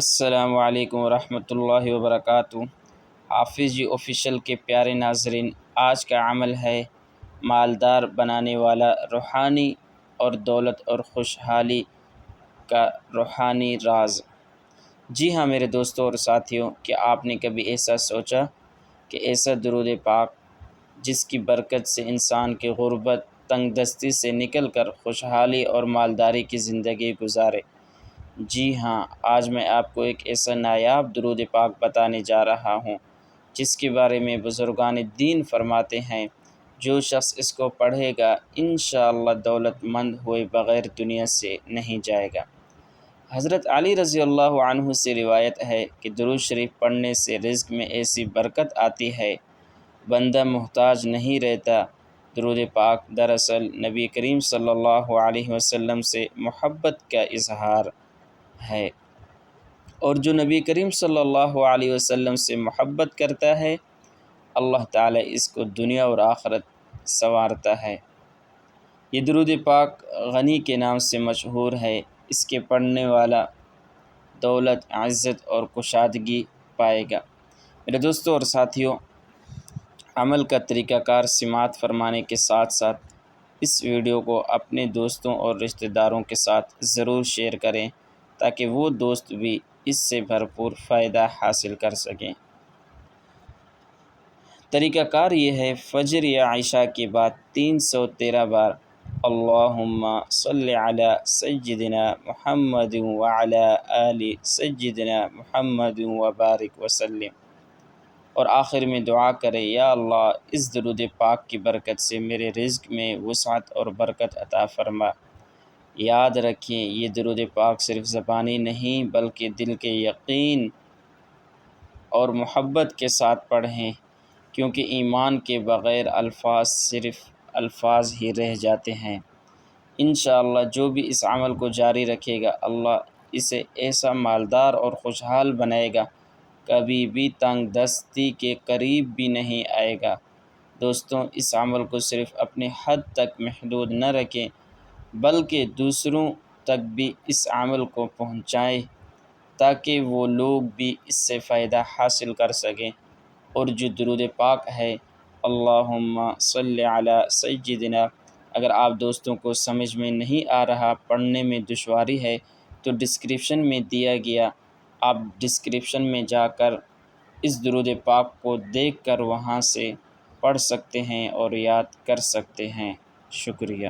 السلام علیکم ورحمۃ اللہ وبرکاتہ۔ حافظ جی آفیشیل کے پیارے ناظرین، آج کا عمل ہے مالدار بنانے والا روحانی اور دولت اور خوشحالی کا روحانی راز۔ جی ہاں میرے دوستوں اور ساتھیوں، کہ آپ نے کبھی ایسا سوچا کہ ایسا درود پاک جس کی برکت سے انسان کی غربت، تنگ دستی سے نکل کر خوشحالی اور مالداری کی زندگی گزارے؟ جی ہاں، آج میں آپ کو ایک ایسا نایاب درود پاک بتانے جا رہا ہوں جس کے بارے میں بزرگان دین فرماتے ہیں جو شخص اس کو پڑھے گا انشاءاللہ دولت مند ہوئے بغیر دنیا سے نہیں جائے گا۔ حضرت علی رضی اللہ عنہ سے روایت ہے کہ درود شریف پڑھنے سے رزق میں ایسی برکت آتی ہے، بندہ محتاج نہیں رہتا۔ درود پاک دراصل نبی کریم صلی اللہ علیہ وسلم سے محبت کا اظہار ہے، اور جو نبی کریم صلی اللہ علیہ وسلم سے محبت کرتا ہے اللہ تعالیٰ اس کو دنیا اور آخرت سنوارتا ہے۔ یہ درود پاک غنی کے نام سے مشہور ہے، اس کے پڑھنے والا دولت، عزت اور کشادگی پائے گا۔ میرے دوستوں اور ساتھیوں، عمل کا طریقہ کار سماعت فرمانے کے ساتھ ساتھ اس ویڈیو کو اپنے دوستوں اور رشتہ داروں کے ساتھ ضرور شیئر کریں تاکہ وہ دوست بھی اس سے بھرپور فائدہ حاصل کر سکیں۔ طریقہ کار یہ ہے، فجر یا عشاء کے بعد 313 بار اللہم صلی علی سیدنا محمد وعلی آل سیدنا محمد وبارک وسلم، اور آخر میں دعا کرے یا اللہ اس درود پاک کی برکت سے میرے رزق میں وسعت اور برکت عطا فرما۔ یاد رکھیں یہ درود پاک صرف زبانی نہیں بلکہ دل کے یقین اور محبت کے ساتھ پڑھیں، کیونکہ ایمان کے بغیر الفاظ صرف الفاظ ہی رہ جاتے ہیں۔ انشاءاللہ جو بھی اس عمل کو جاری رکھے گا اللہ اسے ایسا مالدار اور خوشحال بنائے گا، کبھی بھی تنگ دستی کے قریب بھی نہیں آئے گا۔ دوستوں، اس عمل کو صرف اپنے حد تک محدود نہ رکھیں بلکہ دوسروں تک بھی اس عمل کو پہنچائیں تاکہ وہ لوگ بھی اس سے فائدہ حاصل کر سکیں۔ اور جو درود پاک ہے اللہم صلی علی سیدنا، اگر آپ دوستوں کو سمجھ میں نہیں آ رہا، پڑھنے میں دشواری ہے تو ڈسکرپشن میں دیا گیا، آپ ڈسکرپشن میں جا کر اس درود پاک کو دیکھ کر وہاں سے پڑھ سکتے ہیں اور یاد کر سکتے ہیں۔ شکریہ۔